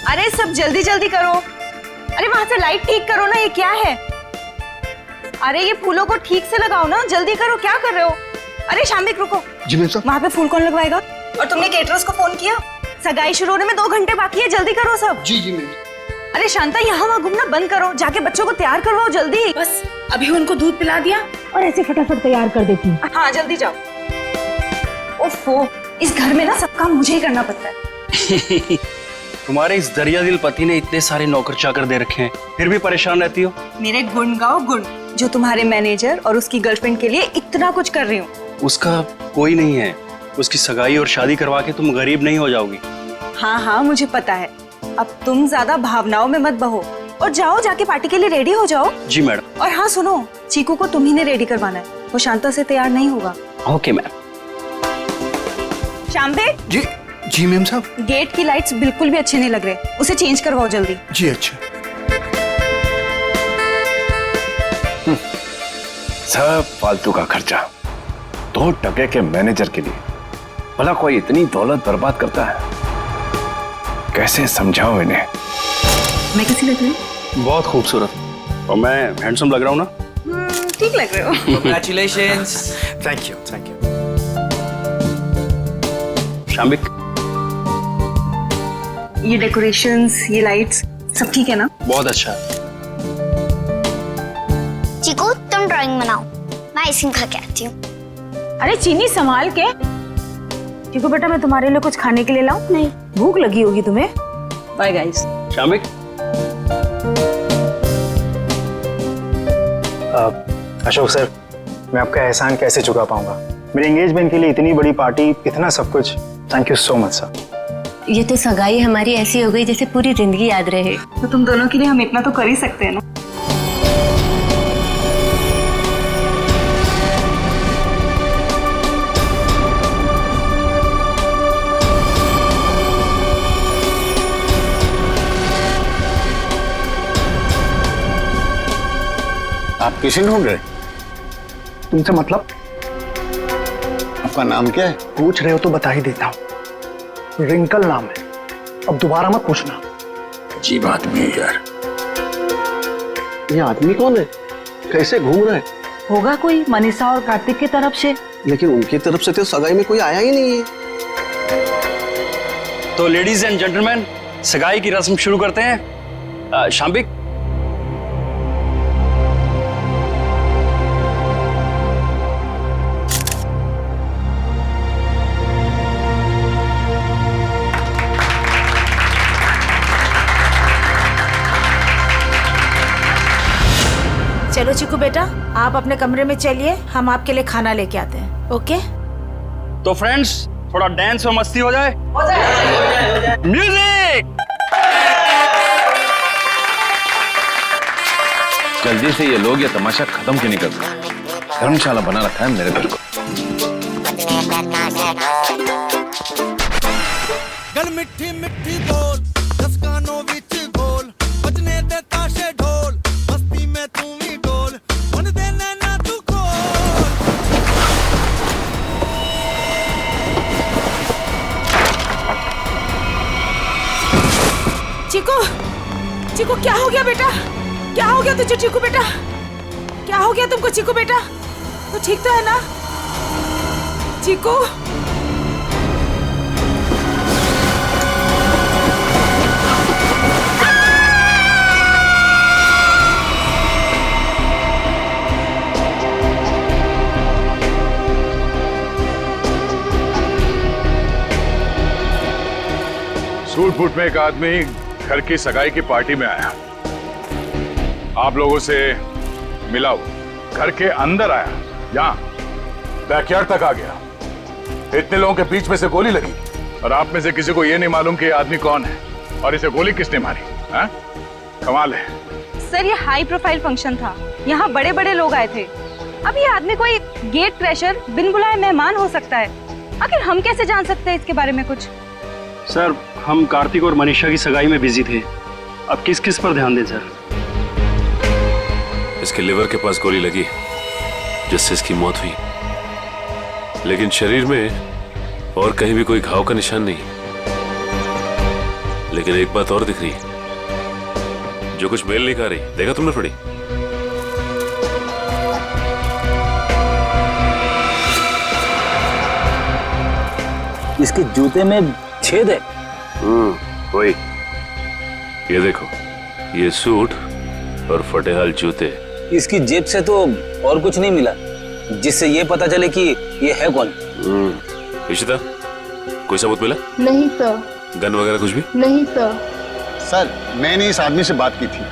अरे सब जल्दी जल्दी करो। अरे वहां से लाइट ठीक करो ना, ये क्या है? अरे ये फूलों को ठीक से लगाओ ना, जल्दी करो, क्या कर रहे हो? अरे शाम्बिक रुको। जी मैम साहब। वहां पे फूल कौन लगवाएगा? और तुमने केटरर्स को फोन किया? सगाई शुरू होने में 2 घंटे बाकी है, जल्दी करो सब। जी जी मैम। अरे शांता, यहाँ वहाँ घूमना बंद करो, जाके बच्चों को तैयार करवाओ जल्दी। बस अभी उनको दूध पिला दिया और ऐसे फटाफट तैयार कर देती हूँ। हाँ जल्दी जाओ। ओफो, इस घर में ना सब काम मुझे ही करना पड़ता है। तुम्हारे इस दरिया दिल पति ने इतने सारे नौकर चाकर दे रखे हैं, फिर भी परेशान रहती हो। मेरे गुण गाओ गुण, जो तुम्हारे मैनेजर और उसकी गर्लफ्रेंड के लिए इतना कुछ कर रही हूँ। उसका कोई नहीं है, उसकी सगाई और शादी करवा के तुम गरीब नहीं हो जाओगी। हाँ हाँ मुझे पता है, अब तुम ज्यादा भावनाओं में मत बहो और जाओ, जाके पार्टी के लिए रेडी हो जाओ। जी मैडम। और हाँ सुनो, चीकू को तुम ही ने रेडी करवाना है, वो शांता से तैयार नहीं होगा। Okay ma'am. शाम्बिक। जी जी मैम साहब। गेट की लाइट्स बिल्कुल भी अच्छे नहीं लग रहे, उसे चेंज करवाओ जल्दी। जी अच्छा। सब फालतू का खर्चा 2 टके के मैनेजर के लिए। भला कोई इतनी दौलत बर्बाद करता है? कैसे समझाऊं इन्हें? मैं कैसी लग रही हूँ? बहुत खूबसूरत। और मैं हैंडसम लग रहा हूँ ना? ठीक लग रहे हो। Congratulations. Thank you thank you. Shambik, ये डेकोरेशंस, ये लाइट्स सब ठीक है ना? बहुत अच्छा। चिकू तुम ड्राइंग बनाओ, मैं आइसक्रीम खा के आती हूँ। अरे चीनी संभाल के। चिकू बेटा मैं तुम्हारे लिए कुछ खाने के लिए लाऊं? नहीं, भूख लगी होगी तुम्हें। Bye guys. Shambik, Ashok sir, मैं आपका एहसान कैसे चुका पाऊंगा? मेरे एंगेजमेंट के लिए इतनी बड़ी पार्टी, इतना सब कुछ। Thank you so much sir. ये तो सगाई हमारी ऐसी हो गई जैसे पूरी जिंदगी याद रहे। तो तुम दोनों के लिए हम इतना तो कर ही सकते हैं ना। आप किसी ढूंढ रहे? तुमसे मतलब? आपका नाम क्या है? पूछ रहे हो तो बता ही देता हूँ, रिंकल नाम है। अब दोबारा मत पूछना। अजीब आदमी है यार। ये आदमी कौन है? कैसे घूम रहा है? होगा कोई मनीषा और कार्तिक की तरफ से। लेकिन उनकी तरफ से तो सगाई में कोई आया ही नहीं है। तो लेडीज एंड जेंटलमैन, सगाई की रस्म शुरू करते हैं। शाम्बिक, चलो चिकू बेटा, आप अपने कमरे में चलिए, हम आपके लिए खाना लेके आते हैं। ओके? तो फ्रेंड्स थोड़ा डांस और मस्ती हो जाए। म्यूजिक। जल्दी से ये लोग ये तमाशा खत्म क्यों नहीं करते? धर्मशाला बना रखा है मेरे घर को। गल मिठी मिठी बोल, 10 कानों विच गोल, बजने दे ताशे ढोल, मस्ती में तू भी डोल, मन दे नैना तू खोल। चिकू, चिकू क्या हो गया बेटा? क्या हो गया तुझे चिकू बेटा? क्या हो गया तुमको चिकू बेटा? तो ठीक तो है ना चिकू? सूट बूट में एक आदमी घर की सगाई की पार्टी में आया, आप लोगों से मिला, घर के अंदर आया, यहाँ बैकयार्ड तक आ गया। इतने लोगों के बीच में से गोली लगी और आप में से किसी को ये नहीं मालूम कि ये आदमी कौन है और इसे गोली किसने मारी? हाँ? कमाल है। सर ये हाई प्रोफाइल फंक्शन था, यहाँ बड़े बड़े लोग आए थे। अब ये आदमी कोई गेट क्रैशर, बिन बुलाए मेहमान हो सकता है। आखिर हम कैसे जान सकते हैं इसके बारे में कुछ? सर हम कार्तिक और मनीषा की सगाई में बिजी थे, अब किस किस पर ध्यान दें सर? इसके लिवर के पास गोली लगी जिससे इसकी मौत हुई, लेकिन शरीर में और कहीं भी कोई घाव का निशान नहीं। लेकिन एक बात और दिख रही है, जो कुछ मेल नहीं खा रही। देखा तुमने थोड़ी? इसके जूते में छेद है। वही। ये देखो, ये सूट और फटेहाल जूते। इसकी जेब से तो और कुछ नहीं मिला जिससे ये पता चले कि ये है कौन। इशिता, कोई सबूत मिला? नहीं सर। गन वगैरह कुछ भी? नहीं सर। सर, मैंने इस आदमी से बात की थी,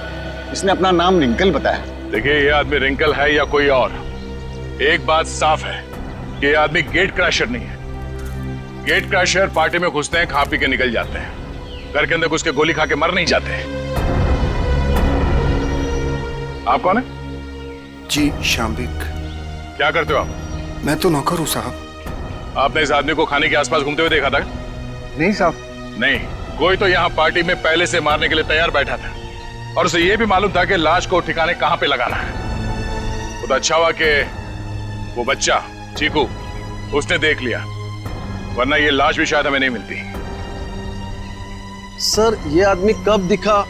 इसने अपना नाम रिंकल बताया। देखिए, ये आदमी रिंकल है या कोई और, एक बात साफ है कि ये आदमी गेट क्रैशर नहीं है। गेट क्रैशर पार्टी में घुसते हैं, खा पी के निकल जाते हैं, घर के अंदर घुस के गोली खा के मर नहीं जाते। आप कौन है? जी शाम्बिक। क्या करते हो आप? मैं तो नौकर हूँ साहब। आपने इस आदमी को खाने के आसपास घूमते हुए देखा था? नहीं साहब। नहीं, कोई तो यहाँ पार्टी में पहले से मारने के लिए तैयार बैठा था और उसे यह भी मालूम था कि लाश को ठिकाने कहां पे लगाना है। तो अच्छा हुआ कि वो बच्चा चीकू उसने देख लिया, वरना ये लाश भी शायद हमें नहीं मिलती। सर, ये आदमी कब दिखा,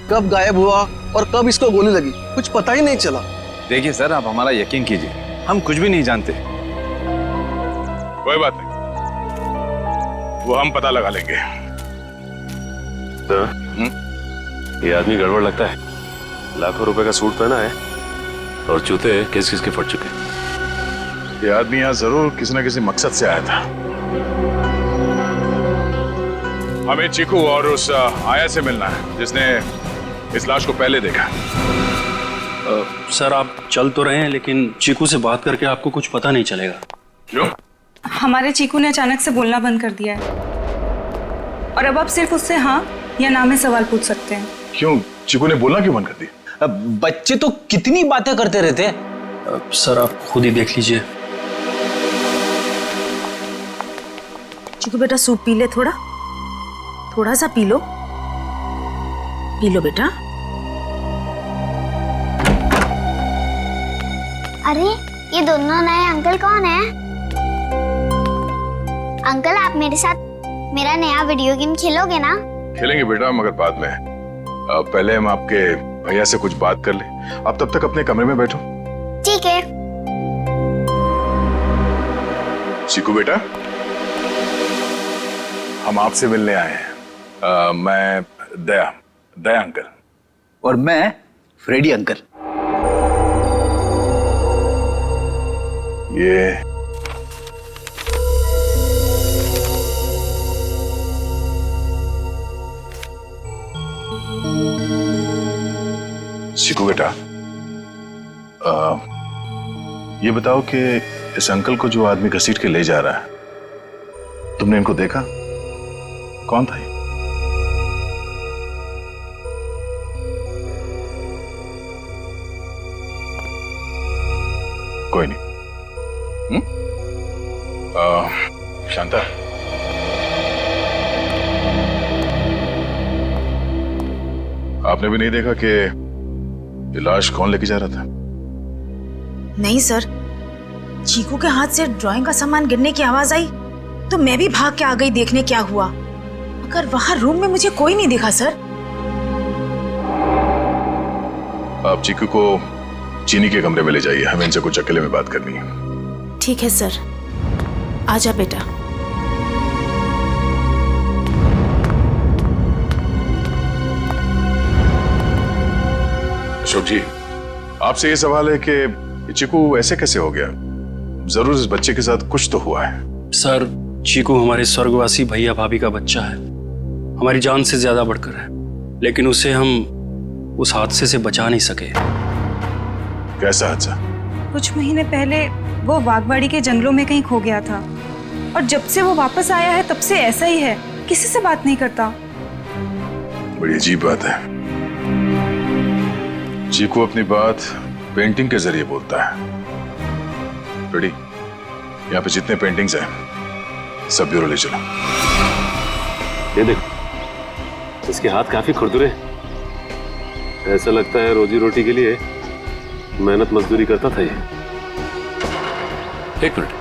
कब गायब हुआ और कब इसको गोली लगी, कुछ पता ही नहीं चला। देखिए सर, आप हमारा यकीन कीजिए, हम कुछ भी नहीं जानते। कोई बात नहीं, वो हम पता लगा लेंगे। तो, ये आदमी गड़बड़ लगता है। लाखों रुपए का सूट पहना है और जूते किस किस के फट चुके। ये आदमी यहाँ जरूर किसी न किसी मकसद से आया था। हमें चीकू और उस आया से मिलना है जिसने इस लाश को पहले देखा। सर, आप चल तो रहे हैं, लेकिन चीकू से बात करके आपको कुछ पता नहीं चलेगा। क्यों? हमारे चीकू ने अचानक से बोलना बंद कर दिया है और अब आप सिर्फ उससे हाँ या ना में सवाल पूछ सकते हैं। क्यों? चीकू ने बोलना क्यों बंद कर दिया? बच्चे तो कितनी बातें करते रहते हैं। सर, आप खुद ही देख लीजिए। चीकू बेटा, सूप पी ले, थोड़ा सा पी लो बेटा। अरे ये दोनों नए अंकल कौन है? अंकल, आप मेरे साथ मेरा नया वीडियो गेम खेलोगे ना? खेलेंगे बेटा, मगर बाद में। पहले हम आपके भैया से कुछ बात कर ले। आप तब तक अपने कमरे में बैठो। ठीक है। चीकू बेटा, हम आपसे मिलने आए हैं। मैं दया अंकल। और मैं फ्रेडी अंकल। ये चीकू बेटा, ये बताओ कि इस अंकल को जो आदमी घसीट के ले जा रहा है, तुमने इनको देखा? कौन था ये? कोई नहीं। शांता, आपने भी नहीं देखा कि ये लाश कौन लेके जा रहा था? नहीं सर, चीकू के हाथ से ड्राइंग का सामान गिरने की आवाज आई तो मैं भी भाग के आ गई देखने क्या हुआ, मगर वहां रूम में मुझे कोई नहीं दिखा सर। आप चीकू को चीनी के कमरे में ले जाइए, हमें इनसे कुछ अकेले में बात करनी है। ठीक है सर, आजा बेटा। अशोक जी, आपसे ये सवाल है कि चीकू ऐसे कैसे हो गया? जरूर इस बच्चे के साथ कुछ तो हुआ है। सर, चीकू हमारे स्वर्गवासी भैया भाभी का बच्चा है, हमारी जान से ज्यादा बढ़कर है, लेकिन उसे हम उस हादसे से बचा नहीं सके। कैसा हादसा? कुछ महीने पहले वो वागवाड़ी के जंगलों में कहीं खो गया था और जब से वो वापस आया है तब से ऐसा ही है, किसी से बात नहीं करता। बड़ी अजीब बात है। चीकू अपनी बात पेंटिंग के जरिए बोलता है। रेडी, यहाँ पे जितने पेंटिंग्स हैं सब ब्यूरो ले चलो। ये देखो, इसके हाथ काफी खुरदुरे, ऐसा लगता है रोजी रोटी के लिए मेहनत मजदूरी करता था ये। एक मिनट,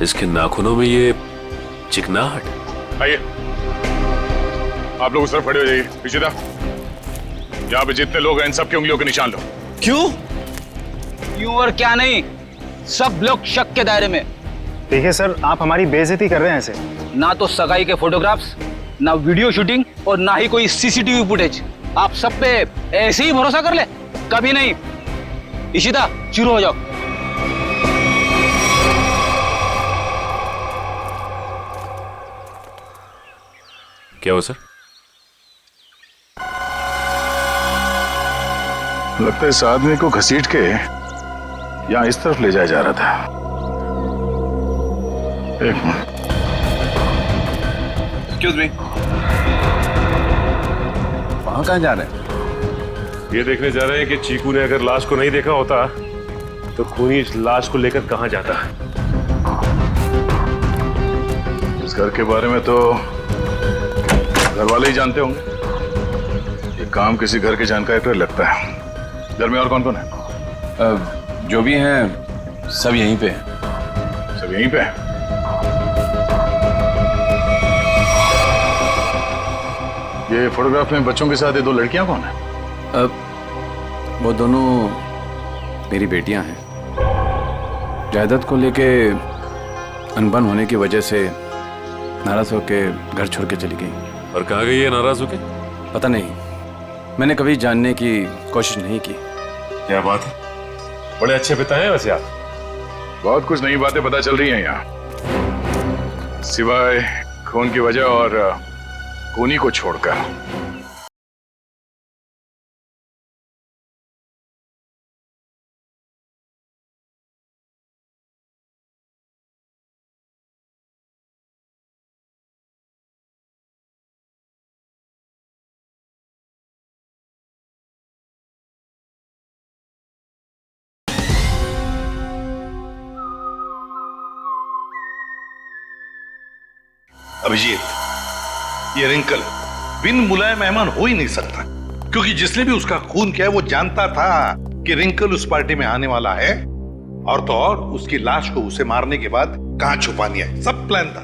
इसके नाखूनों में ये चिकनाहट। आइए, आप लोग उस तरफ खड़े हो जाइए। इशिता, यहाँ पे जितने लोग हैं इन सबकी उंगलियों के निशान लो। क्यों? क्यों और क्या नहीं, सब लोग शक के दायरे में। देखिए सर, आप हमारी बेइज्जती कर रहे हैं ऐसे। ना तो सगाई के फोटोग्राफ्स, ना वीडियो शूटिंग और ना ही कोई सीसीटीवी फुटेज। आप सब पे ऐसे ही भरोसा कर ले? कभी नहीं। इशिता, शुरू हो जाओ। क्या हुआ सर? लगता है इस आदमी को घसीट के यहाँ इस तरफ ले जाया जा रहा था। एक मिनट। एक्सक्यूज मी, वहां कहाँ जा रहे हैं? ये देखने जा रहे हैं कि चीकू ने अगर लाश को नहीं देखा होता तो खूनी इस लाश को लेकर कहाँ जाता। इस घर के बारे में तो घर वाले ही जानते होंगे। ये काम किसी घर के जानकारी पर लगता है। घर में और कौन कौन है? जो भी हैं सब यहीं पे हैं। सब यहीं पे हैं? ये फोटोग्राफ में बच्चों के साथ ये दो लड़कियां कौन है? वो दोनों मेरी बेटियां हैं। जायदाद को लेके अनबन होने की वजह से नाराज होके घर छोड़ के चली गई। और कहाँ गई है नाराज होके? पता नहीं, मैंने कभी जानने की कोशिश नहीं की। क्या बात है, बड़े अच्छे पिता हैं वैसे आप। बहुत कुछ नई बातें पता चल रही हैं यहाँ, सिवाय खून की वजह और खूनी को छोड़कर। अभिजीत, ये रिंकल बिन बुलाए मेहमान हो ही नहीं सकता, क्योंकि जिसने भी उसका खून किया है वो जानता था कि रिंकल उस पार्टी में आने वाला है, और तो और उसकी लाश को उसे मारने के बाद कहां छुपानी है, सब प्लान था।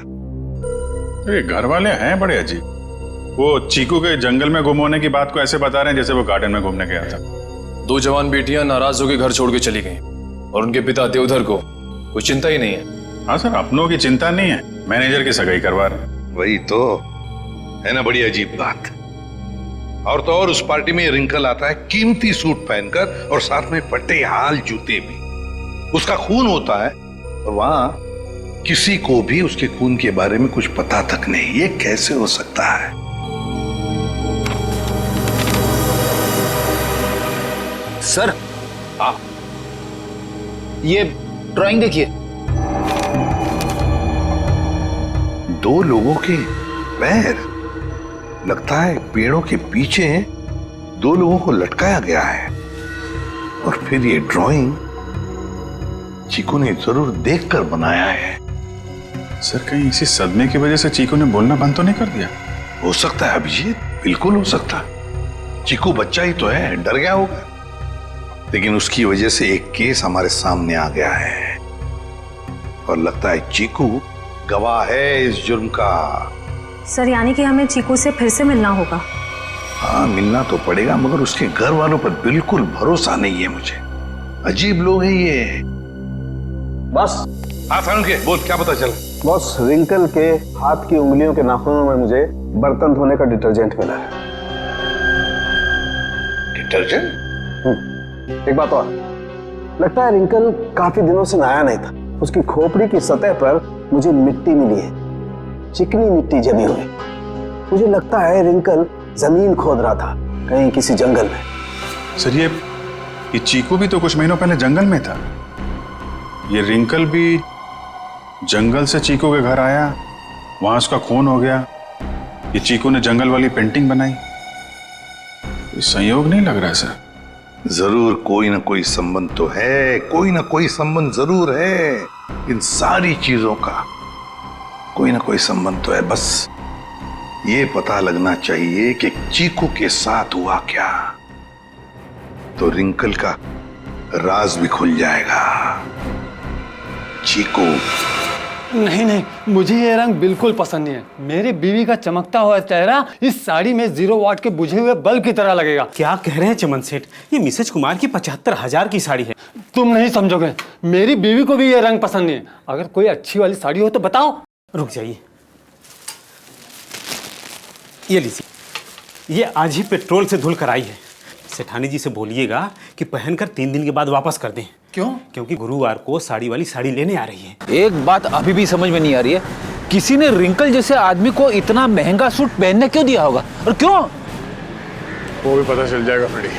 ये घर वाले हैं बड़े अजीब। वो चीकू के जंगल में गुम होने की बात को ऐसे बता रहे हैं जैसे वो गार्डन में घूमने गया था। दो जवान बेटियां नाराज होकर घर छोड़ के चली गई और उनके पिता देवधर को कोई चिंता ही नहीं है। हाँ सर, अपनों की चिंता नहीं है, मैनेजर की सगाई करवा रहे। वही तो है ना, बड़ी अजीब बात। और तो और उस पार्टी में रिंकल आता है कीमती सूट पहनकर और साथ में फटे हाल जूते भी। उसका खून होता है और वहां किसी को भी उसके खून के बारे में कुछ पता तक नहीं। ये कैसे हो सकता है? सर, ये ड्राइंग देखिए। दो लोगों के पैर, लगता है पेड़ों के पीछे दो लोगों को लटकाया गया है। और फिर ये ड्राइंग चीकू ने जरूर देखकर बनाया है। सर, कहीं इसी सदमे की वजह से चीकू ने बोलना बंद तो नहीं कर दिया? हो सकता है अभिजीत, बिल्कुल हो सकता है। चीकू बच्चा ही तो है, डर गया होगा। लेकिन उसकी वजह से एक केस हमारे सामने आ गया है और लगता है चीकू गवाह है इस जुर्म का। सर, यानी कि हमें चीकू से फिर से मिलना होगा? हाँ, मिलना तो पड़ेगा, मगर उसके घर वालों पर बिल्कुल भरोसा नहीं है मुझे। अजीब लोग हैं ये। बस। हाँ सारुण के बोल, क्या पता चला? बॉस, रिंकल के हाथ की उंगलियों के नाखूनों में मुझे बर्तन धोने का डिटर्जेंट मिला है। डिटर्जेंट? एक बात और, लगता है रिंकल काफी दिनों से नहाया नहीं था। उसकी खोपड़ी की सतह पर मुझे मिट्टी मिली है, चिकनी मिट्टी जमी हुई। मुझे लगता है रिंकल जमीन खोद रहा था कहीं किसी जंगल में। सर, ये चीकू भी तो कुछ महीनों पहले जंगल में था। ये रिंकल भी जंगल से चीकू के घर आया, वहां उसका खून हो गया। ये चीकू ने जंगल वाली पेंटिंग बनाई। ये संयोग नहीं लग रहा है सर। जरूर कोई ना कोई संबंध तो है, कोई ना कोई संबंध जरूर है। इन सारी चीजों का कोई ना कोई संबंध तो है। बस ये पता लगना चाहिए कि चीकू के साथ हुआ क्या, तो रिंकल का राज भी खुल जाएगा। चीकू नहीं नहीं, मुझे ये रंग बिल्कुल पसंद नहीं है। मेरी बीवी का चमकता हुआ चेहरा इस साड़ी में 0 वाट के बुझे हुए बल्ब की तरह लगेगा। क्या कह रहे हैं चमन सेठ, ये मिसेज कुमार की 75,000 की साड़ी है। तुम नहीं समझोगे, मेरी बीवी को भी ये रंग पसंद नहीं है। अगर कोई अच्छी वाली साड़ी हो तो बताओ। रुक जाइए, ये लीजिए, ये आज ही पेट्रोल से धुल कर आई है। सेठानी जी से बोलिएगा कि पहनकर 3 दिन के बाद वापस कर दें। क्यों? क्योंकि गुरुवार को साड़ी वाली साड़ी लेने आ रही है। एक बात अभी भी समझ में नहीं आ रही है, किसी ने रिंकल जैसे आदमी को इतना महंगा सूट पहनने क्यों दिया होगा और क्यों? वो भी पता चल जाएगा फ्रेडी।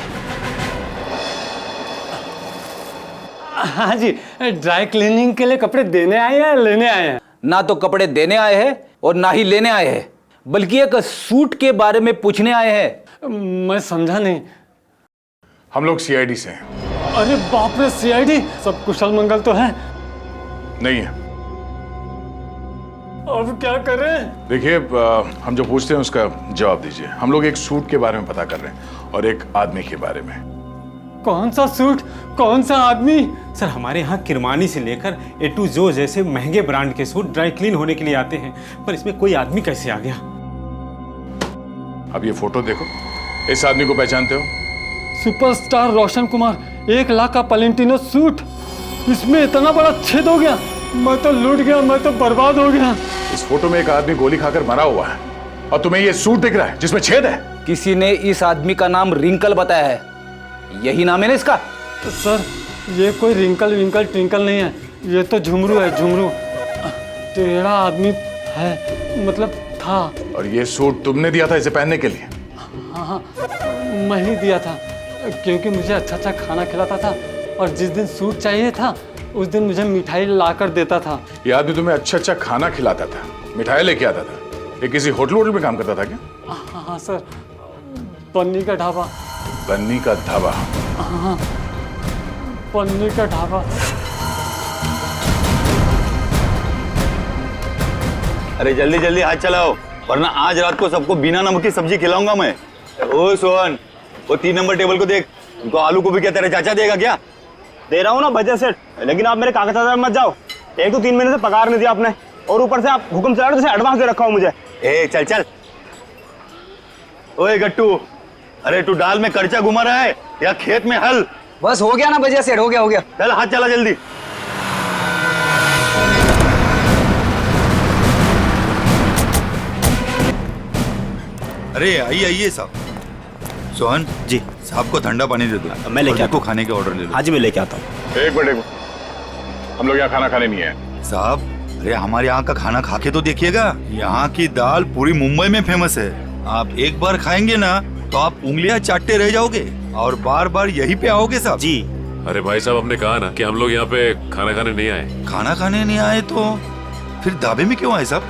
हाँ जी, ड्राई क्लीनिंग के लिए कपड़े देने आए हैं या लेने आए हैं? ना तो कपड़े देने आए हैं और ना ही लेने आए हैं, बल्कि एक सूट के बारे में पूछने आए हैं। मैं समझा नहीं। हम लोग सीआईडी से हैं। अरे बाप रे, सीआईडी? सब कुशल मंगल तो है? नहीं है। अब क्या करें? देखिए, हम जो पूछते हैं उसका जवाब दीजिए। हम लोग एक सूट के बारे में पता कर रहे हैं और एक आदमी के बारे में। कौन सा सूट, कौन सा आदमी? सर, हमारे यहाँ किरमानी से लेकर ए टू जो जैसे महंगे ब्रांड के सूट ड्राई क्लीन होने के लिए आते हैं, पर इसमें कोई आदमी कैसे आ गया? अब ये फोटो देखो, इस आदमी को पहचानते हो? सुपरस्टार रोशन कुमार, 1 लाख का पलेंटिनो सूट, इसमें इतना बड़ा छेद हो गया। मैं तो लूट गया, मैं तो बर्बाद हो गया। इस फोटो में एक आदमी गोली खाकर मरा हुआ है और तुम्हें ये सूट दिख रहा है जिसमें छेद है। किसी ने इस आदमी का नाम रिंकल बताया है, यही नाम है ना इसका? सर, ये कोई रिंकल विंकल ट्विंकल नहीं है, ये तो झुमरू है, झुमरू। टेढ़ा आदमी है, मतलब था। और ये सूट तुमने दिया था इसे पहनने के लिए? हाँ, मैं ही दिया था, क्योंकि मुझे अच्छा अच्छा खाना खिलाता था और जिस दिन सूट चाहिए था उस दिन मुझे मिठाई लाकर देता था। ये आदमी तुम्हें अच्छा अच्छा खाना खिलाता था, मिठाई लेके आता था। ये किसी होटल में काम करता था क्या? हाँ सर, पन्नी का ढाबा। बन्नी का ढाबा? हाँ, पन्नी का ढाबा। अरे जल्दी जल्दी हाथ चलाओ, वरना आज रात को सबको बिना नमक की सब्जी खिलाऊंगा मैं। ओ सोहन, वो 3 नंबर टेबल को देख, उनको आलू को भी क्या तेरा चाचा देगा क्या? दे रहा हूँ ना बजट सेट, लेकिन आप मेरे कागजात में मत जाओ। एक तो 3 महीने से पगार नहीं दिया आपने, और ऊपर से आप हुक्म चला रहे हो, एडवांस दे रखा हो मुझे। ए चल चल। ओए गट्टू, अरे तू डाल में कर्चा घुमा रहा है या खेत में हल? बस हो गया ना बजट सेट, हो गया। चल हाथ चला जल्दी। अरे आइए साहब। सोहन जी, साहब को ठंडा पानी दे दो। मैं लेके आता हूं। खाने के ऑर्डर ले लो। हाँ जी, मैं लेके आता हूँ। एक मिनट, हम लोग यहाँ खाना खाने नहीं है साहब। अरे हमारे यहाँ का खाना खा के तो देखिएगा, यहाँ की दाल पूरी मुंबई में फेमस है। आप एक बार खाएंगे ना तो आप उंगलियां चाटते रह जाओगे और बार बार यहीं पे आओगे साहब जी। अरे भाई साहब, हमने कहा ना कि हम लोग यहाँ पे खाना खाने नहीं आए। खाना खाने नहीं आए तो फिर ढाबे में क्यों आए साहब?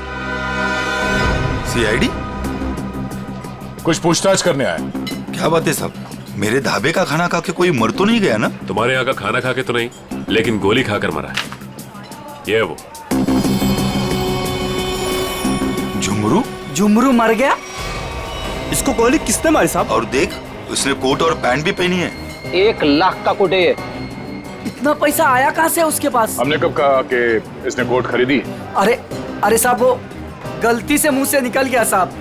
सीआईडी? कुछ पूछताछ करने आए। क्या बात है साहब, मेरे ढाबे का खाना खा के कोई मर तो नहीं गया ना? तुम्हारे यहाँ का खाना खा के तो नहीं, लेकिन गोली खाकर मरा है। ये वो झुमरू? झुमरू मर गया? इसको गोली किसने मारी साहब? और देख, उसने कोट और पैंट भी पहनी है। 1 लाख का कोट है ये। इतना पैसा आया कहाँ से उसके पास? हमने कब कहा कि इसने कोट खरीदी? अरे साहब, वो गलती से मुंह से निकल गया साहब।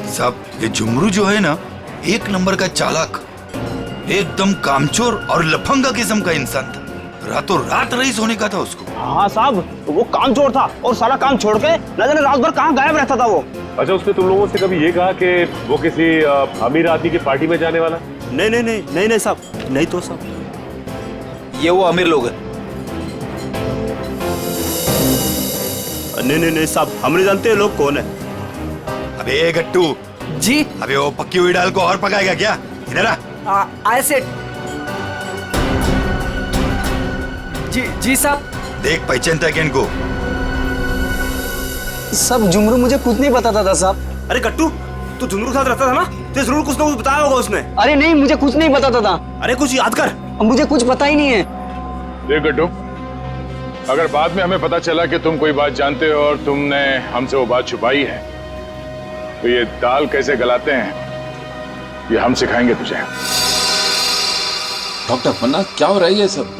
साहब, ये झुमरू जो है ना, 1 नंबर का चालाक, एकदम कामचोर और लफंगा किस्म का इंसान था। रातों रात रईस होने का था उसको। हाँ साहब, वो कामचोर था और सारा काम छोड़ के न जाने रात भर कहाँ गायब रहता था वो। अच्छा, उसने तुम लोगों से कभी ये कहा कि वो किसी अमीर आदमी की पार्टी में जाने वाला? नहीं साहब, नहीं तो साहब, ये वो अमीर लोग हैं। नहीं साहब, हम नहीं जानते लोग कौन है। अबे गट्टू जी। अबे वो पक्की हुई दाल को और पकाएगा क्या? इधर आ। आए सेठ जी साहब। देख, पहचानता है इनको? सब झुमरू मुझे कुछ नहीं बताता था साहब। अरे गट्टू, तू झुमरू के साथ रहता था ना, तो जरूर कुछ ना कुछ बताया होगा उसने। अरे नहीं, मुझे कुछ नहीं बताता था। अरे कुछ याद कर। मुझे कुछ पता ही नहीं है। देख गड्डू, अगर बाद में हमें पता चला कि तुम कोई बात जानते हो और तुमने हमसे वो बात छुपाई है, तो ये दाल कैसे गलाते हैं ये हम सिखाएंगे तुझे। डॉक्टर पन्ना, क्या हो रहा है ये सब?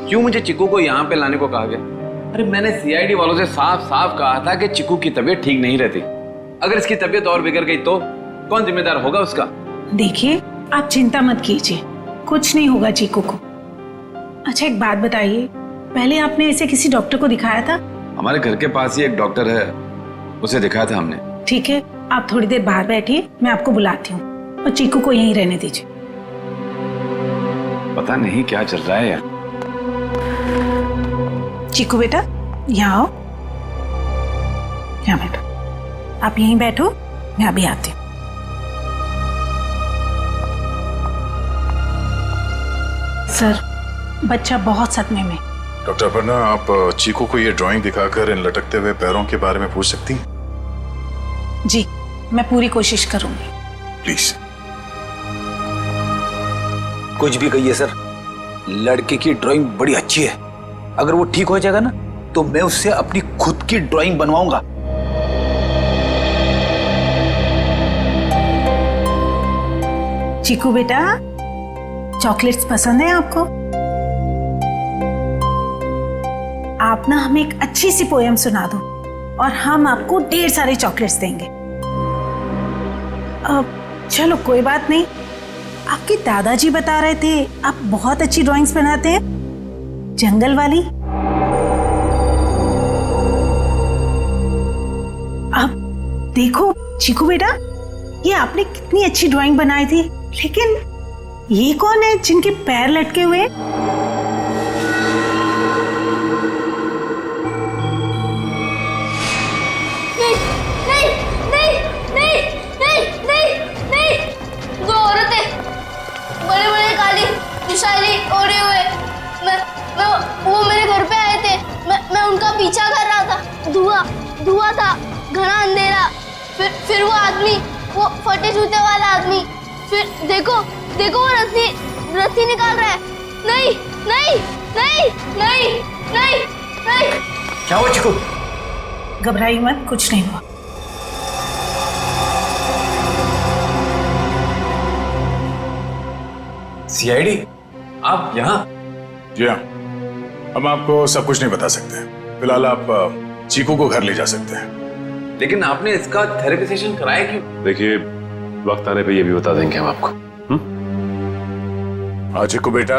क्यों मुझे चिक्कू को यहाँ पे लाने को कहा गया? अरे मैंने सीआईडी वालों से साफ साफ कहा था कि चिकू की तबीयत ठीक नहीं रहती। अगर इसकी तबीयत और बिगड़ गई तो कौन जिम्मेदार होगा उसका? देखिए आप चिंता मत कीजिए, कुछ नहीं होगा चीकू को। अच्छा एक बात बताइए, पहले आपने ऐसे किसी डॉक्टर को दिखाया था? हमारे घर के पास ही एक डॉक्टर है, उसे दिखाया था हमने। ठीक है, आप थोड़ी देर बाहर बैठिए, मैं आपको बुलाती हूँ, और चीकू को यहीं रहने दीजिए। पता नहीं क्या चल रहा है यार। चीकू बेटा यहाँ आओ, यहाँ बैठो। आप यहीं बैठो, मैं अभी आती हूँ। सर बच्चा बहुत सदमे में। डॉक्टर अपर्णा, आप चीकू को ये ड्राइंग दिखाकर इन लटकते हुए पैरों के बारे में पूछ सकती हैं? जी मैं पूरी कोशिश करूंगी। प्लीज। कुछ भी कहिए सर, लड़के की ड्राइंग बड़ी अच्छी है। अगर वो ठीक हो जाएगा ना तो मैं उससे अपनी खुद की ड्राइंग बनवाऊंगा। चीकू बेटा, चॉकलेट्स पसंद है आपको? आप ना हमें एक अच्छी सी पोएम सुना दो और हम आपको ढेर सारे चॉकलेट्स देंगे। चलो कोई बात नहीं, आपके दादाजी बता रहे थे आप बहुत अच्छी ड्राइंग्स बनाते हैं, जंगल वाली। अब देखो चीकू बेटा, ये आपने कितनी अच्छी ड्राइंग बनाई थी, लेकिन ये कौन है जिनके पैर लटके हुए? नहीं नहीं नहीं नहीं नहीं नहीं नहीं, दो औरतें बड़े बड़े काली विशाली ओढ़े हुए, वो मेरे घर पे आए थे। मैं उनका पीछा कर रहा था। धुआं था, घना अंधेरा। फिर वो आदमी, वो फटे जूते वाला आदमी, फिर देखो वो रस्सी निकाल रहा है। नहीं नहीं नहीं नहीं नहीं नहीं। क्या हुआ चिकू? घबराइए मत, कुछ नहीं हुआ। सीआईडी आप यहाँ? जी हाँ, हम आपको सब कुछ नहीं बता सकते। फिलहाल आप चीकू को घर ले जा सकते हैं। लेकिन आपने इसका थेरेपी सेशन कराया क्यों? देखिए, वक्त आने पे ये भी बता देंगे हम आपको। हाँ चिकू बेटा,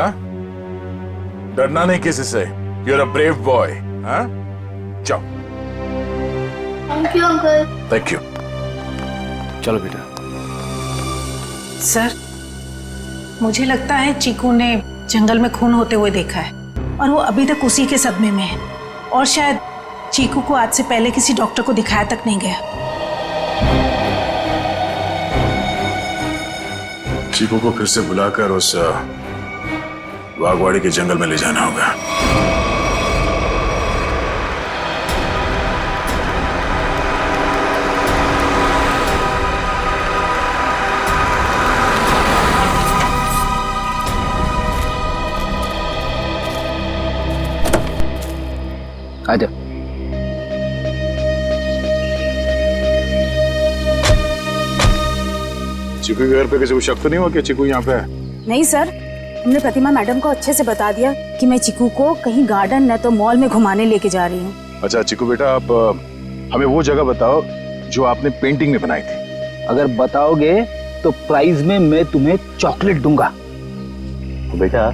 डरना नहीं किसी से। You are a brave boy. हाँ, जाओ। Thank you uncle. Thank you. चलो बेटा। सर मुझे लगता है चीकू ने जंगल में खून होते हुए देखा है और वो अभी तक उसी के सदमे में है, और शायद चीकू को आज से पहले किसी डॉक्टर को दिखाया तक नहीं गया। चीकू को फिर से बुलाकर उस बागवाड़ी के जंगल में ले जाना होगा। आजा। चीकू के घर पे किसी को शक तो नहीं हुआ कि चीकू यहाँ पे है? नहीं सर, हमने प्रतिमा मैडम को अच्छे से बता दिया कि मैं चीकू को कहीं गार्डन न तो मॉल में घुमाने लेके जा रही हूँ। अच्छा चिकू बेटा, आप हमें वो जगह बताओ जो आपने पेंटिंग में बनाई थी। अगर बताओगे तो प्राइज में मैं तुम्हें चॉकलेट दूंगा। तो बेटा,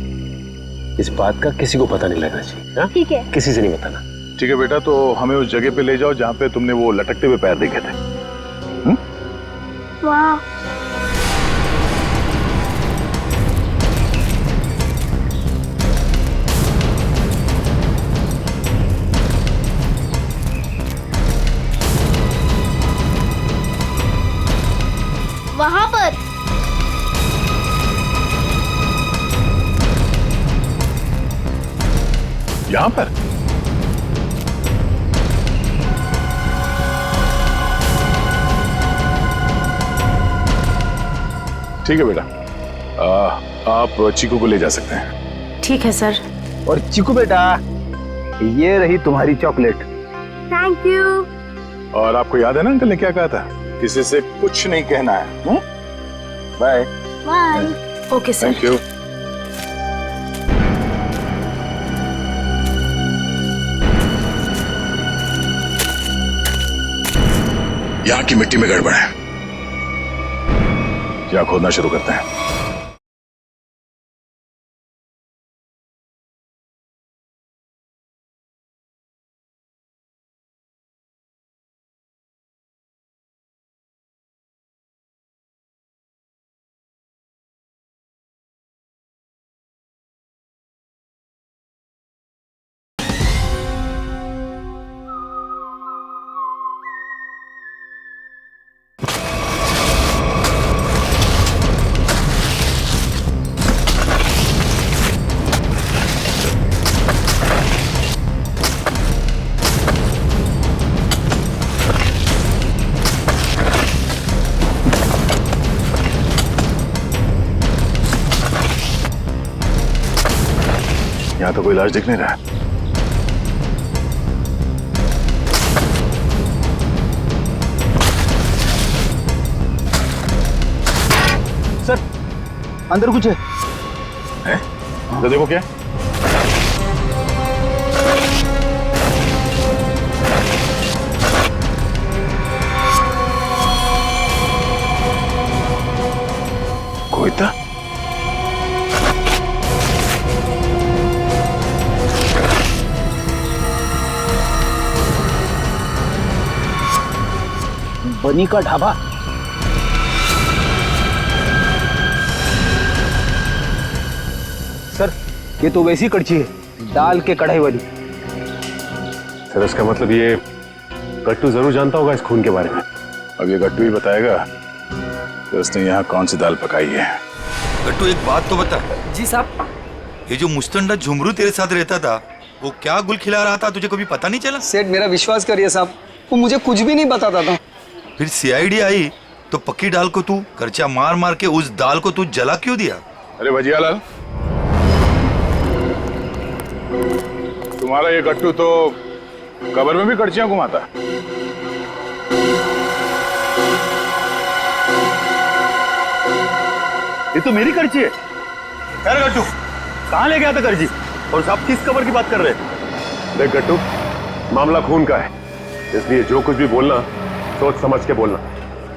इस बात का किसी को पता नहीं लगना चाहिए। ठीक है, किसी से नहीं बताना। ठीक है बेटा, तो हमें उस जगह पे ले जाओ जहाँ पे तुमने वो लटकते हुए पैर देखे थे। वाह, वहां पर यहाँ पर? ठीक है बेटा, आप चीकू को ले जा सकते हैं। ठीक है सर। और चीकू बेटा, ये रही तुम्हारी चॉकलेट। Thank you. और आपको याद है ना अंकल ने क्या कहा था? किसी से कुछ नहीं कहना है। Bye. Bye. Okay sir. Thank you. यहाँ की मिट्टी में गड़बड़ है। या खोदना शुरू करते हैं। यहाँ तो कोई लाश दिख नहीं रहा है। सर अंदर कुछ है? तो देखो क्या। कोई था? बनी का ढाबा। सर ये तो वैसी कड़छी है, दाल के कढ़ाई वाली। सर इसका मतलब ये गट्टू जरूर जानता होगा इस खून के बारे में। अब ये गट्टू ही बताएगा कि उसने यहाँ कौन सी दाल पकाई है। गट्टू एक बात तो बता। जी साहब। ये जो मुस्तंडा झुमरू तेरे साथ रहता था, वो क्या गुल खिला रहा था, तुझे कभी पता नहीं चला? सेठ मेरा विश्वास करिए साहब, वो मुझे कुछ भी नहीं बताता था। फिर सीआईडी आई तो पक्की दाल को तू करचा मार मार के उस दाल को तू जला क्यों दिया? अरे भजियालाल, तुम्हारा ये गट्टू तो कब्र में भी कड़चियां घुमाता। ये तो मेरी कड़छी है। अरे गट्टू कहाँ ले गया था कड़छी? और साहब किस कब्र की बात कर रहे हैं? देख गट्टू, मामला खून का है, इसलिए जो कुछ भी बोलना सोच समझ के बोलना,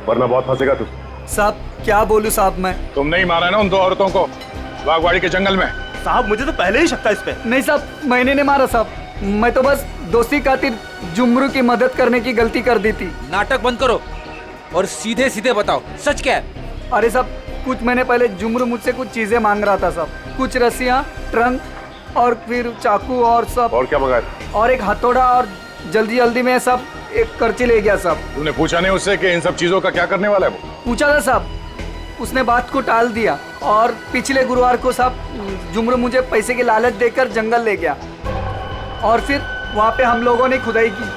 वरना बहुत फंसेगा तू। साहब क्या बोलूं साहब मैं? तुमने ही मारा ना उन दो औरतों को बागवाड़ी के जंगल में। साहब मुझे तो पहले ही शक था इस पे। नहीं साहब, मैंने नहीं मारा साहब, मैं तो बस दोस्ती खातिर जुमरू की मदद करने की गलती कर दी थी। नाटक बंद करो और सीधे सीधे बताओ सच क्या है? अरे साहब कुछ महीने पहले जुमरू मुझसे कुछ चीजें मांग रहा था साहब, कुछ रस्सियाँ, ट्रंक और फिर चाकू और सब। और क्या मंगाया? और एक हथौड़ा, और जल्दी जल्दी में सब एक करची ले गया साहब। तुमने पूछा नहीं उससे कि इन सब चीजों का क्या करने वाला है वो? पूछा था साहब, उसने बात को टाल दिया और पिछले गुरुवार को साहब जुमरू मुझे पैसे की लालच देकर जंगल ले गया और फिर वहाँ पे हम लोगों ने खुदाई की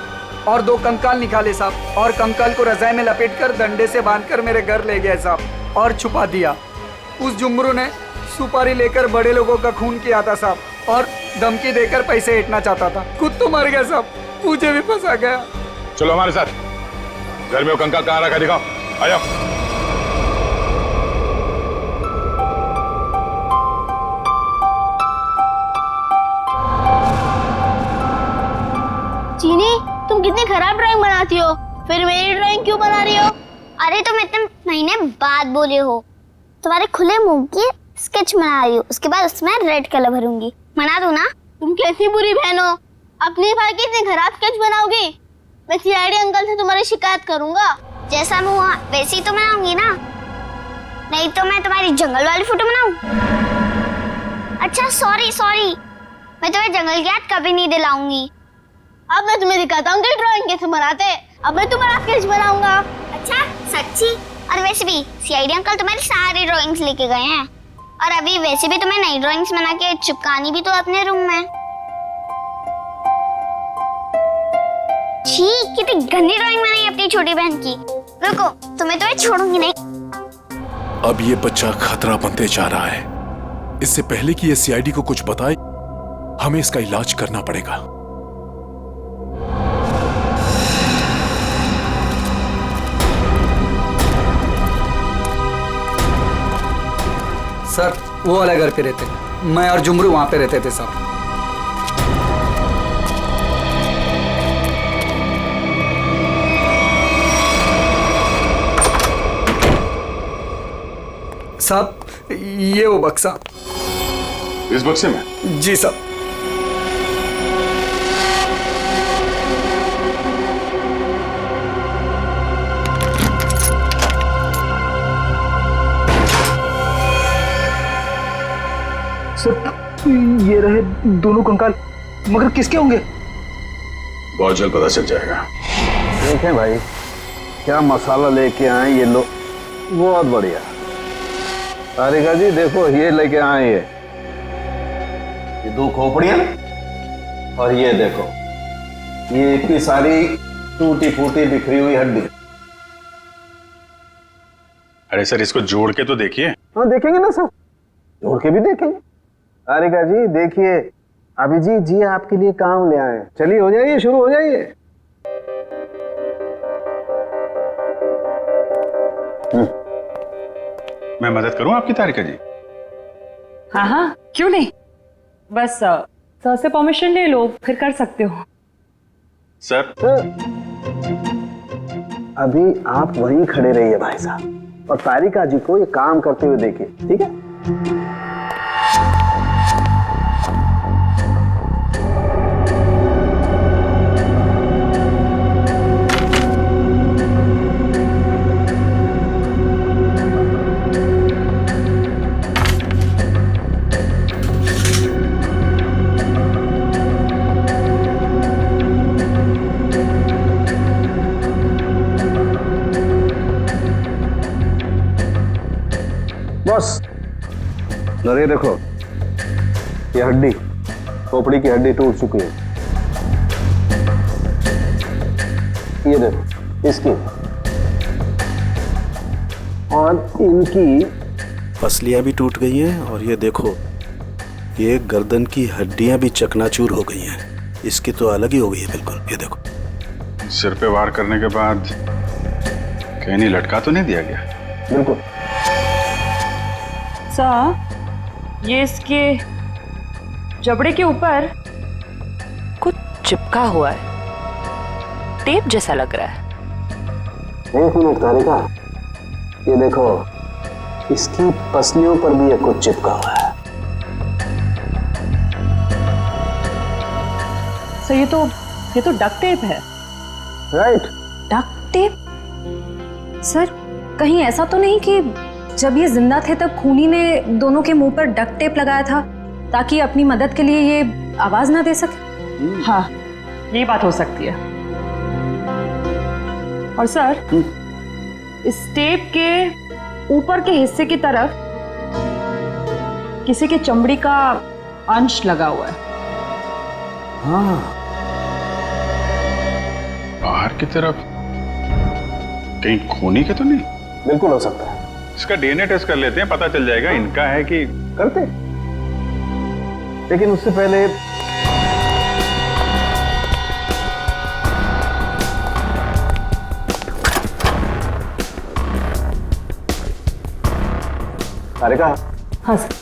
और 2 कंकाल निकाले साहब, और कंकाल को रजाई में लपेटकर डंडे से बांधकर मेरे घर ले गए साहब और छुपा दिया। उस जुमरू ने सुपारी लेकर बड़े लोगों का खून किया था साहब और धमकी देकर पैसे ऐंठना चाहता था। खुद तो मर गया साहब, मुझे भी फंसा गया। चलो हमारे साथ। घर में वो कंकाल कहाँ रखा दिखाओ, आ जाओ। चीनी, तुम कितनी खराब ड्राइंग बनाती हो, फिर मेरी ड्राइंग क्यों बना रही हो? अरे तुम इतने महीने बाद बोले हो, तुम्हारे खुले मुंह की स्केच बना रही हूँ, उसके बाद उसमें रेड कलर भरूंगी। बना दूं ना? तुम कैसी बुरी बहन हो, अपने भाई की इतनी खराब स्केच बनाओगी? मैं सीआईडी अंकल से तुम्हारी शिकायत करूंगा। जैसा मुंह वैसे ही तो बनाऊंगी ना, नहीं तो मैं तुम्हारी जंगल वाली फोटो बनाऊं? अच्छा सॉरी, मैं तुम्हें जंगल की याद कभी नहीं दिलाऊंगी। अब मैं तुम्हें दिखाता हूँ कि ड्राइंग कैसे बनाते हैं। अब मैं तुम्हारा स्केच बनाऊंगा। अच्छा सच्ची? और वैसे भी सीआईडी अंकल तुम्हारी सारी ड्राइंग्स लेके गए हैं, और अभी वैसे भी तुम्हें नई ड्राइंग्स बना के चिपकानी भी तो अपने रूम में। छी, कितनी गंदी ड्राइंग बनाई अपनी छोटी बहन की। रुको, तुम्हें तो मैं छोड़ूंगी नहीं। अब ये बच्चा खतरा बनते जा रहा है। इससे पहले कि ये सीआईडी को कुछ बताए, हमें इसका इलाज करना पड़ेगा। सर वो वाला घर पे रहते, मैं और जुमरू वहां पे रहते थे साहब। साहब, ये वो बक्सा। इस बक्से में? जी साहब। सर ये रहे दोनों कंकाल, मगर किसके होंगे? बहुत जल्द पता चल जाएगा। देखें भाई, क्या मसाला लेके आए ये लोग, बहुत बढ़िया। तारिका जी देखो, ये लेके आए ये 2 खोपड़ियां, और ये देखो ये इतनी सारी टूटी फूटी बिखरी हुई हड्डी। अरे सर, इसको जोड़ के तो देखिए। हाँ देखेंगे ना सर, जोड़ के भी देखेंगे। तारिका जी देखिए, अभिजीत जी आपके लिए काम ले आए। चलिए हो जाइए, शुरू हो जाइए। मैं मदद करूं आपकी तारिका जी? हाँ हाँ, क्यों नहीं, बस सर से परमिशन ले लो, फिर कर सकते हो। सर अभी आप वहीं खड़े रहिए भाई साहब, और तारिका जी को ये काम करते हुए देखिए, ठीक है? बस, अरे देखो ये हड्डी, खोपड़ी की हड्डी टूट चुकी है। ये देखो इसकी, और इनकी पसलियां भी टूट गई हैं, और ये देखो ये गर्दन की हड्डियां भी चकनाचूर हो गई हैं। इसकी तो अलग ही हो गई है बिल्कुल। ये देखो सिर पे वार करने के बाद कहीं नहीं लटका तो नहीं दिया गया? बिल्कुल। सर, ये इसके जबड़े के ऊपर कुछ चिपका हुआ है, टेप जैसा लग रहा है। 1 मिनट तारिका, ये देखो इसकी पसलियों पर भी ये कुछ चिपका हुआ है। सर ये तो डक्ट टेप है। Right, duct tape. सर कहीं ऐसा तो नहीं कि जब ये जिंदा थे तब खूनी ने दोनों के मुंह पर डक्ट टेप लगाया था ताकि अपनी मदद के लिए ये आवाज ना दे सके? हाँ, ये बात हो सकती है। और सर इस टेप के ऊपर के हिस्से की तरफ किसी के चमड़ी का अंश लगा हुआ है। हाँ, बाहर की तरफ कहीं खूनी के तो नहीं? बिल्कुल हो सकता है। इसका डीएनए टेस्ट कर लेते हैं, पता चल जाएगा इनका है कि। करते, लेकिन उससे पहले तारिका। हाँ सर।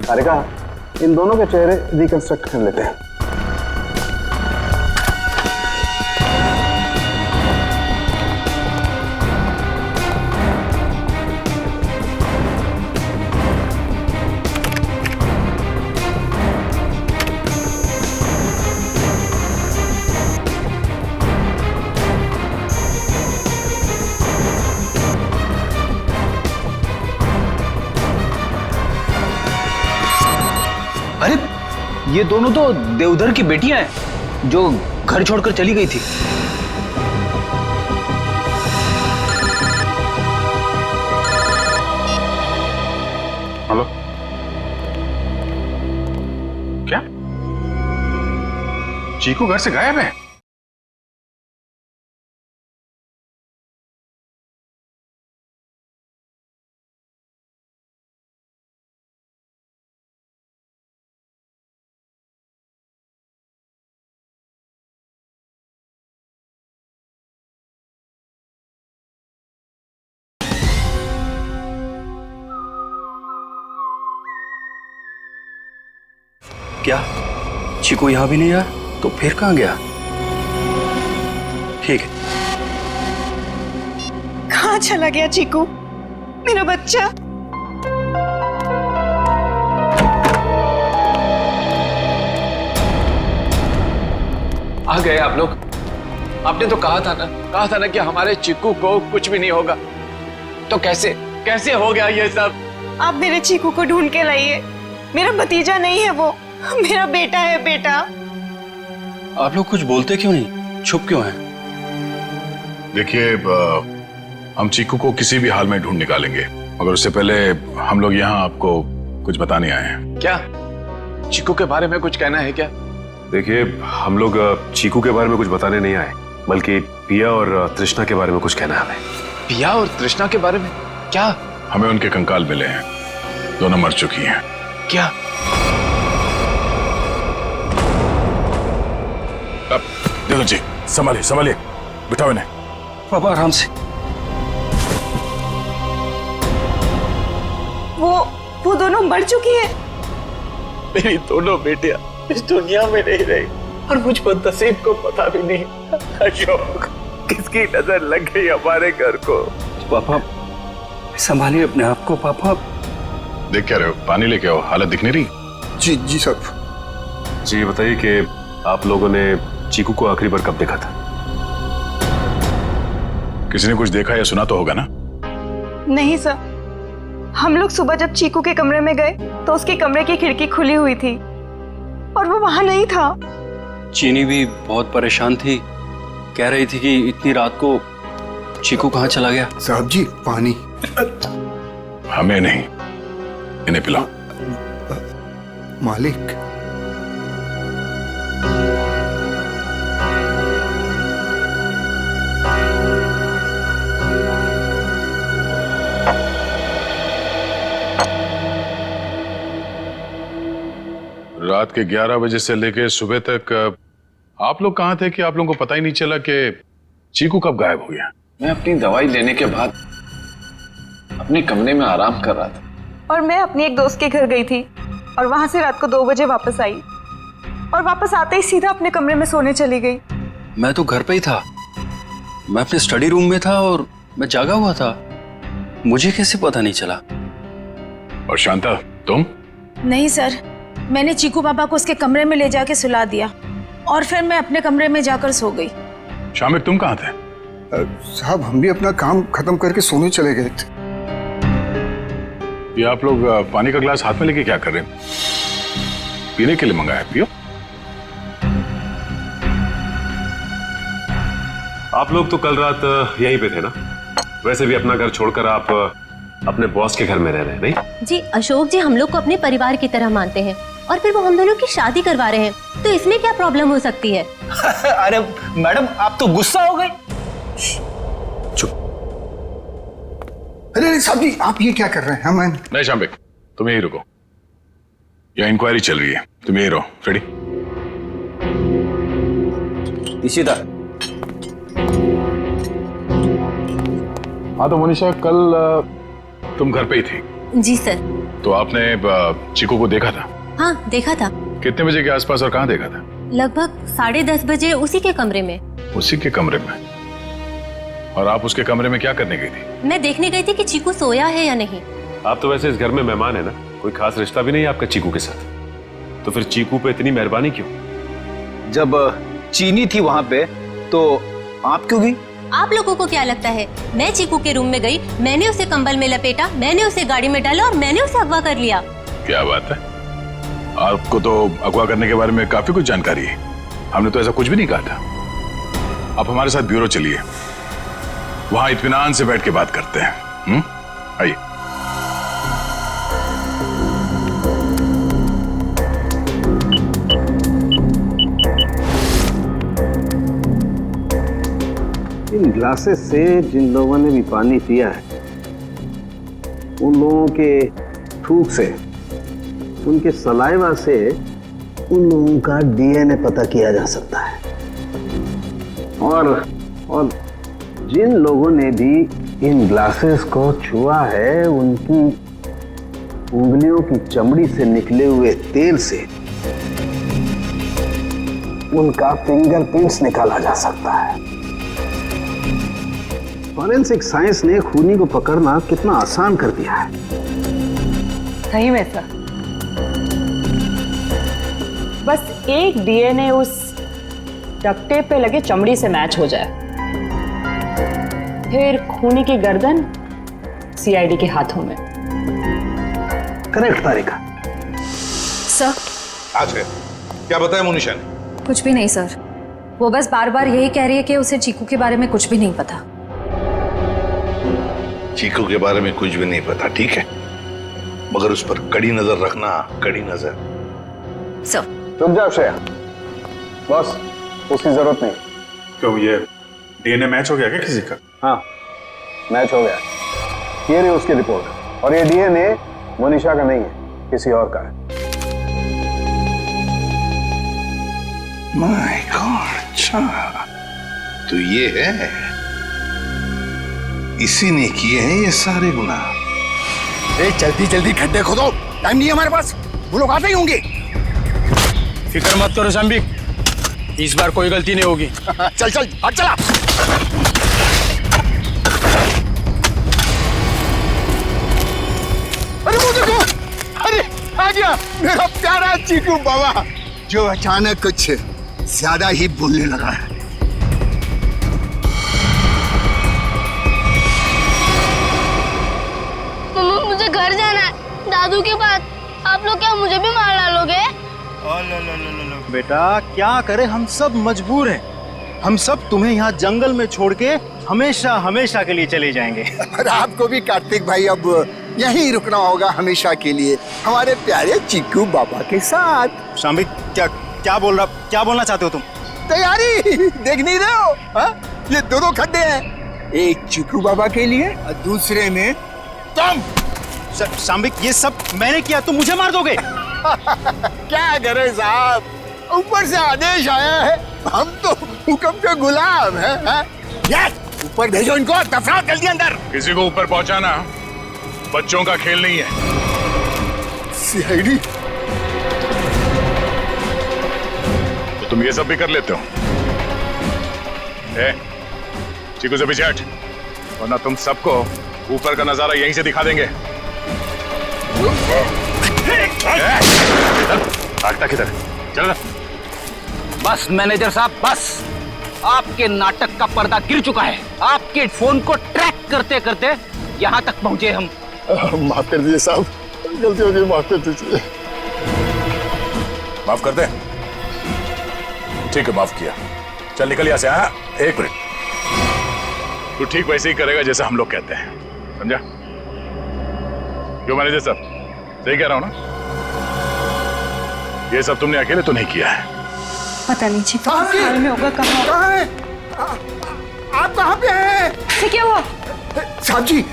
तारिका, इन दोनों के चेहरे रिकंस्ट्रक्ट कर लेते हैं। अरे ये दोनों तो देवधर की बेटियां हैं जो घर छोड़कर चली गई थी। हेलो, क्या चीकू घर से गायब है? क्या चीकू यहाँ भी नहीं आया? तो फिर कहाँ गया? ठीक है। कहाँ चला गया चीकू, मेरा बच्चा? आ गए आप लोग। आपने तो कहा था ना कि हमारे चिक्कू को कुछ भी नहीं होगा। तो कैसे हो गया ये सब? आप मेरे चीकू को ढूंढ के लाइए। मेरा भतीजा नहीं है वो, मेरा बेटा है। बेटा, आप लोग कुछ बोलते क्यों नहीं? चुप क्यों हैं? देखिए, हम चीकू को किसी भी हाल में ढूंढ निकालेंगे, मगर उससे पहले हम लोग यहाँ आपको कुछ बताने आए हैं। क्या चिक्कू के बारे में कुछ कहना है क्या? देखिए, हम लोग चीकू के बारे में कुछ बताने नहीं आए, बल्कि पिया और तृष्णा के बारे में कुछ कहना है हमें। पिया और तृष्णा के बारे में? क्या? हमें उनके कंकाल मिले हैं, दोनों मर चुकी हैं। क्या? अब देखो जी, संभालिए, बिठाओ इन्हें। पापा आराम से। वो दोनों मर चुकी है। मेरी दोनों बेटियां इस दुनिया में नहीं रही और मुझ पर नसीब को पता भी नहीं। अशोक, किसकी नजर लग गई हमारे घर को? पापा संभालिए अपने आप को। पापा देख क्या रहे हो? पानी लेके आओ, हालत दिख नहीं रही। जी साहब। जी बताइए कि आप लोगों ने चीकू को आखिरी बार कब देखा था? किसी ने कुछ देखा या सुना तो होगा ना? नहीं सर, हम लोग सुबह जब चीकू के कमरे में गए तो उसके कमरे की खिड़की खुली हुई थी और वो वहां नहीं था। चीनी भी बहुत परेशान थी, कह रही थी कि इतनी रात को चीकू कहाँ चला गया। साहब जी, पानी। हमें नहीं, इन्हें पिलाओ। मालिक, रात के 11 बजे से लेके सुबह तक आप लोग कहाँ थे कि आप लोगों को पता ही नहीं चला कि चीकू कब गायब हो गया? मैं अपनी दवाई लेने के बाद अपने कमरे में आराम कर रहा था और मैं अपनी एक दोस्त के घर गई थी और वहां से रात को 2 बजे वापस आई और वापस आते ही सीधा अपने कमरे में सोने चली गई। मैं तो घर पे ही था, मैं अपने स्टडी रूम में था और मैं जागा हुआ था, मुझे कैसे पता नहीं चला? और शांता, तुम? नहीं सर, मैंने चीकू पापा को उसके कमरे में ले जाके सुला दिया और फिर मैं अपने कमरे में जाकर सो गई। शामिक, तुम कहाँ थे? साहब हम भी अपना काम खत्म करके सोने चले गए थे। ये आप लोग पानी का ग्लास हाथ में लेके क्या कर रहे हैं? पीने के लिए मंगाया, पियो। आप लोग तो कल रात यहीं पे थे ना? वैसे भी अपना घर छोड़कर आप अपने बॉस के घर में रह रहे हैं, नहीं? जी अशोक जी हम लोग को अपने परिवार की तरह मानते हैं और फिर वो हम दोनों की शादी करवा रहे हैं, तो इसमें क्या प्रॉब्लम हो सकती है? अरे मैडम, आप तो गुस्सा हो गए। अरे साहब जी, आप ये क्या कर रहे हैं? हम नहीं शामिक, तुम यही रुको, यहाँ इंक्वायरी चल रही है, तुम यही रहो। रेडी? इशिता। हाँ तो मनीषा, कल तुम घर पे ही थी? जी सर। तो आपने चीकू को देखा था? हाँ देखा था। कितने बजे के आसपास और कहाँ देखा था? लगभग 10:30 बजे उसी के कमरे में। उसी के कमरे में? और आप उसके कमरे में क्या करने गई थी? मैं देखने गई थी कि चीकू सोया है या नहीं। आप तो वैसे इस घर में मेहमान है ना, कोई खास रिश्ता भी नहीं है आपका चीकू के साथ, तो फिर चीकू पे इतनी मेहरबानी क्यों? जब चीनी थी वहां पे तो आप क्यों गई? आप लोगों को क्या लगता है मैं चीकू के रूम में गई, मैंने उसे कंबल में लपेटा, मैंने उसे गाड़ी में डाला और मैंने उसे अगवा कर लिया? क्या बात है, आपको तो अगवा करने के बारे में काफी कुछ जानकारी है। हमने तो ऐसा कुछ भी नहीं कहा था। आप हमारे साथ ब्यूरो चलिए, वहां इत्मीनान से बैठ के बात करते हैं। आइए। इन ग्लासेस से जिन लोगों ने भी पानी पिया है, उन लोगों के थूक से, उनके सलाइवा से उन लोगों का डीएनए पता किया जा सकता है। और जिन लोगों ने भी इन ग्लासेस को छुआ है, उनकी उंगलियों की चमड़ी से निकले हुए तेल से उनका फिंगरप्रिंट्स निकाला जा सकता है। फॉरेंसिक साइंस ने खूनी को पकड़ना कितना आसान कर दिया है। सही में सर, बस एक डीएनए उस डक्ट टेप पे लगे चमड़ी से मैच हो जाए, फिर खूनी की गर्दन सीआईडी के हाथों में। करेक्ट तारिका। सर अच्छा, क्या बताया मोनिशा ने? कुछ भी नहीं सर, वो बस बार बार यही कह रही है कि उसे चीकू के बारे में कुछ भी नहीं पता। चीकू के बारे में कुछ भी नहीं पता, ठीक है, मगर उस पर कड़ी नजर रखना, कड़ी नजर। सर रुक जाओ श्रेया, बॉस उसकी जरूरत नहीं। क्यों, ये डीएनए मैच हो गया क्या किसी का? हाँ मैच हो गया, ये रही उसकी रिपोर्ट, और ये डीएनए मोनिशा का नहीं है, किसी और का है। माय गॉड, अच्छा तो ये है, इसी ने किए हैं ये सारे गुनाह। जल्दी जल्दी खड्डे खोदो, टाइम नहीं है हमारे पास, वो लोग आते ही होंगे। फिक्र मत करो शाम्बिक, इस बार कोई गलती नहीं होगी। चल चल हट चला। अरे वो देखो, अरे आ गया मेरा प्यारा चीकू बाबा, जो अचानक कुछ ज्यादा ही बोलने लगा है। मम्मा मुझे घर जाना है, दादू के पास। आप लोग क्या मुझे भी मार डालोगे? बेटा क्या करें, हम सब मजबूर हैं। हम सब तुम्हें यहाँ जंगल में छोड़ के हमेशा हमेशा के लिए चले जाएंगे। और आपको भी कार्तिक भाई अब यहीं रुकना होगा हमेशा के लिए, हमारे प्यारे चीकू बाबा के साथ। शाम्बिक क्या बोलना चाहते हो तुम? तैयारी देख नहीं रहे हो? हा? ये दो खड्डे हैं, एक चीकू बाबा के लिए और दूसरे में तुम। शाम्बिक ये सब मैंने किया, तुम मुझे मार दोगे? क्या करें साहब, ऊपर से आदेश आया है, हम तो हुक्म के गुलाम हैं। ऊपर भेजो इनको, दफनाओ जल्दी अंदर। किसी को ऊपर पहुंचाना बच्चों का खेल नहीं है। सीआईडी तो तुम ये सब भी कर लेते हो? चीकू से पीछे हट, वरना तुम सबको ऊपर का नजारा यहीं से दिखा देंगे। भागता किधर? चल। बस मैनेजर साहब, बस आपके नाटक का पर्दा गिर चुका है। आपके फोन को ट्रैक करते करते यहाँ तक पहुंचे हम। माफ कर दीजिए साहब, गलती हो गई, माफ कर दीजिए। माफ कर दे? ठीक है, माफ किया। चल निकल यहाँ से। हाँ, एक मिनट, तू ठीक वैसे ही करेगा जैसे हम लोग कहते हैं, समझा? क्यों मैनेजर साहब, सही कह रहा हूँ ना? ये सब तुमने अकेले तो नहीं किया है। पता नहीं जी, हाल में होगा। कहाँ है? आप कहाँ पे हैं? क्या हुआ? साहब जी।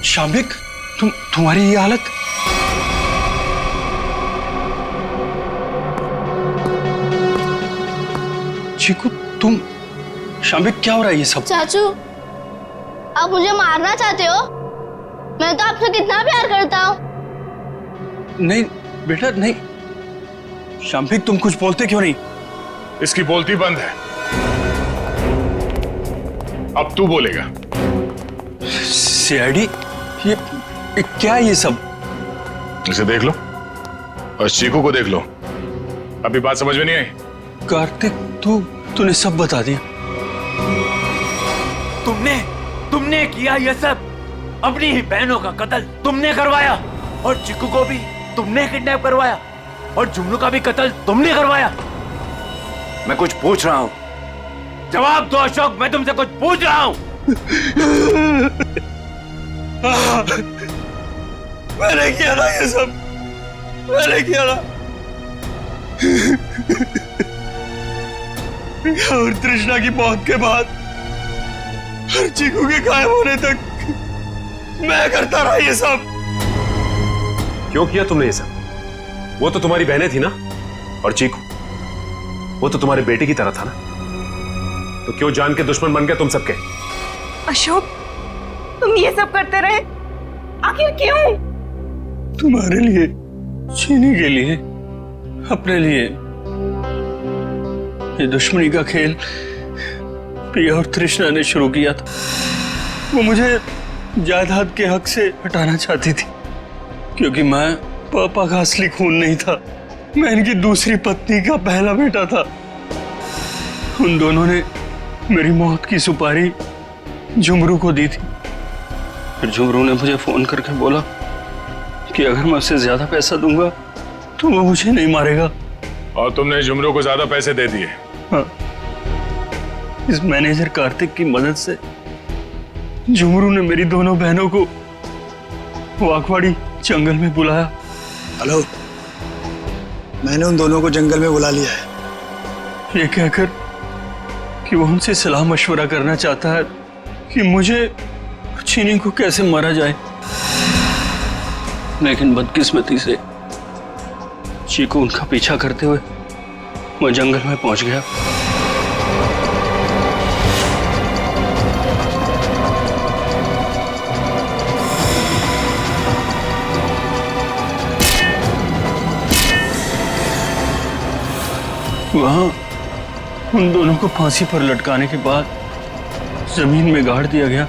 शाम्बिक, तुम्हारी ये हालत? चीकू, तुम? शाम्बिक क्या हो रहा है ये सब? चाचू, आप मुझे मारना चाहते हो? मैं तो आपसे कितना प्यार करता हूँ। नहीं बेटा नहीं। शाम्बिक तुम कुछ बोलते क्यों नहीं? इसकी बोलती बंद है, अब तू बोलेगा। सीआईडी, ये क्या है ये सब? इसे देख लो और चीकू को देख लो। अभी बात समझ में नहीं आई? कार्तिक, तूने सब बता दिया। तुमने किया ये सब, अपनी ही बहनों का कत्ल तुमने करवाया, और चिक्कू को भी तुमने किडनैप करवाया, और जुमनू का भी कत्ल तुमने करवाया। मैं कुछ पूछ रहा हूँ। जवाब दो अशोक, मैं तुमसे कुछ पूछ रहा हूँ। मैंने किया ना ये सब, मैंने किया ना। और तृष्णा की मौत के बाद हर चीकू के गायब होने तक मैं करता रहा ये सब। क्यों किया तुमने ये सब? वो तो तुम्हारी बहनें थी ना, और चीकू वो तो तुम्हारे बेटे की तरह था ना, तो क्यों जान के दुश्मन बन गए तुम सबके? अशोक, तुम ये सब करते रहे, आखिर क्यों? तुम्हारे लिए, चीनी के लिए, अपने लिए, ये दुश्मनी का खेल प्रिया और तृष्णा ने शुरू किया था। वो मुझे जायदाद के हक से हटाना चाहती थी, क्योंकि मैं पापा का असली खून नहीं था, मैं इनकी दूसरी पत्नी का पहला बेटा था। उन दोनों ने मेरी मौत की सुपारी झुमरू को दी थी। फिर झुमरू ने मुझे फोन करके बोला कि अगर मैं उससे ज्यादा पैसा दूंगा तो वो मुझे नहीं मारेगा। और तुमने झुमरू को ज्यादा पैसे दे दिए? हाँ, इस मैनेजर कार्तिक की मदद से झुमरू ने मेरी दोनों बहनों को वाकवाड़ी जंगल में बुलाया। हेलो, मैंने उन दोनों को जंगल में बुला लिया है। ये कहकर कि वो उनसे सलाह मशवरा करना चाहता है कि मुझे चीनी को कैसे मारा जाए। लेकिन बदकिस्मती से चीकू उनका पीछा करते हुए मैं जंगल में पहुंच गया। वहां उन दोनों को फांसी पर लटकाने के बाद जमीन में गाड़ दिया गया।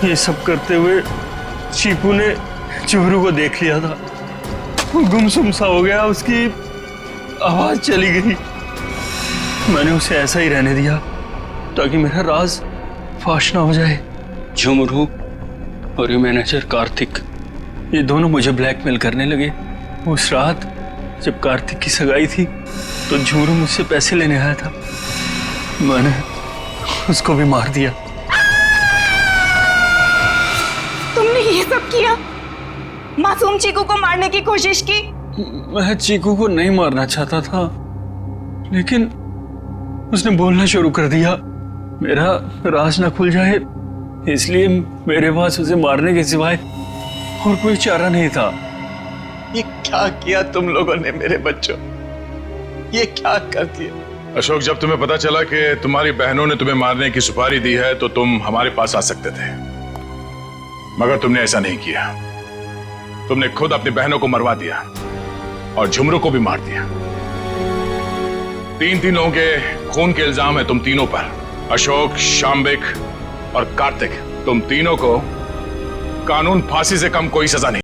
ये सब करते हुए चीकू ने झुमरू को देख लिया था। वो गुमसुम सा हो गया, उसकी आवाज चली गई। मैंने उसे ऐसा ही रहने दिया ताकि मेरा राज फाश ना हो जाए। झुमरू और ये मैनेजर कार्तिक, ये दोनों मुझे ब्लैकमेल करने लगे। उस रात जब कार्तिक की सगाई थी तो झुमरू मुझसे पैसे लेने आया था। मैंने उसको भी मार दिया। तुमने ये सब किया? मासूम चीकू को मारने की कोशिश की? मैं चीकू को नहीं मारना चाहता था, लेकिन उसने बोलना शुरू कर दिया। मेरा राज ना खुल जाए, इसलिए मेरे पास उसे मारने के सिवाय और कोई चारा नहीं था। ये क्या किया तुम लोगों ने मेरे बच्चों? ये क्या कर दिया? अशोक, जब तुम्हें पता चला कि तुम्हारी बहनों ने तुम्हें मारने की सुपारी दी है तो तुम हमारे पास आ सकते थे, मगर तुमने ऐसा नहीं किया। तुमने खुद अपनी बहनों को मरवा दिया और झुमरू को भी मार दिया। तीन लोगों के खून के इल्जाम है तुम तीनों पर। अशोक, शाम्बिक और कार्तिक, तुम तीनों को कानून फांसी से कम कोई सजा नहीं